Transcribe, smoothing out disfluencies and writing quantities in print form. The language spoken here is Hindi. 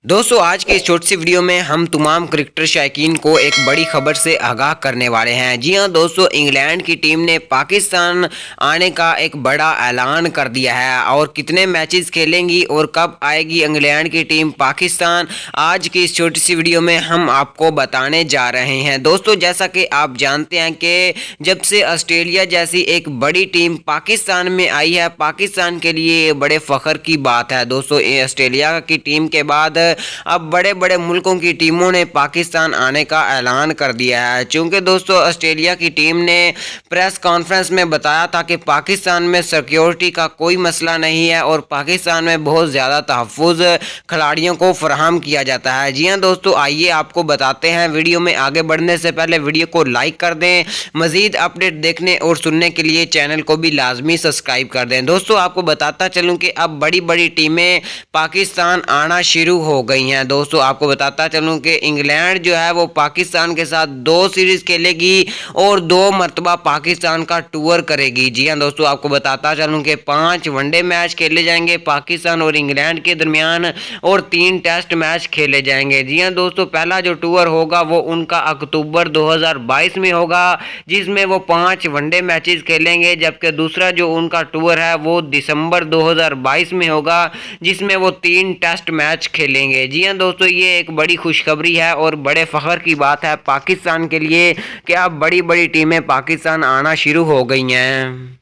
दोस्तों आज की इस छोटी सी वीडियो में हम तमाम क्रिकेटर शायकीन को एक बड़ी खबर से आगाह करने वाले हैं। जी हां दोस्तों, इंग्लैंड की टीम ने पाकिस्तान आने का एक बड़ा ऐलान कर दिया है और कितने मैचेस खेलेंगी और कब आएगी इंग्लैंड की टीम पाकिस्तान, आज की इस छोटी सी वीडियो में हम आपको बताने जा रहे हैं। दोस्तों जैसा कि आप जानते हैं कि जब से ऑस्ट्रेलिया जैसी एक बड़ी टीम पाकिस्तान में आई है, पाकिस्तान के लिए बड़े फ़ख्र की बात है। दोस्तों ऑस्ट्रेलिया की टीम के बाद अब बड़े बड़े मुल्कों की टीमों ने पाकिस्तान आने का ऐलान कर दिया है। चूँकि दोस्तों ऑस्ट्रेलिया की टीम ने प्रेस कॉन्फ्रेंस में बताया था कि पाकिस्तान में सिक्योरिटी का कोई मसला नहीं है और पाकिस्तान में बहुत ज़्यादा तहफ़्फ़ुज़ खिलाड़ियों को फराहम किया जाता है। जी हाँ दोस्तों, आइए आपको बताते हैं। वीडियो में आगे बढ़ने से पहले वीडियो को लाइक कर दें। मज़ीद अपडेट देखने और सुनने के लिए चैनल को भी लाजमी सब्सक्राइब कर दें। दोस्तों आपको बताता चलूँ कि अब बड़ी बड़ी टीमें पाकिस्तान आना शुरू हो गई हैं। दोस्तों आपको बताता चलूं कि इंग्लैंड जो है वो पाकिस्तान के साथ 2 सीरीज खेलेगी और 2 मरतबा पाकिस्तान का टूर करेगी। जी हां दोस्तों, आपको बताता चलूं कि 5 वनडे मैच खेले जाएंगे पाकिस्तान और इंग्लैंड के दरमियान और 3 टेस्ट मैच खेले जाएंगे। जी हां दोस्तों, पहला जो टूर होगा वो उनका अक्टूबर 2022 में होगा जिसमें वो 5 वनडे मैचेस खेलेंगे, जबकि दूसरा जो उनका टूर है वो दिसंबर 2022 में होगा जिसमें वो 3 टेस्ट मैच खेलेंगे। जी हाँ दोस्तों, ये एक बड़ी खुशखबरी है और बड़े फ़ख्र की बात है पाकिस्तान के लिए कि अब बड़ी बड़ी टीमें पाकिस्तान आना शुरू हो गई हैं।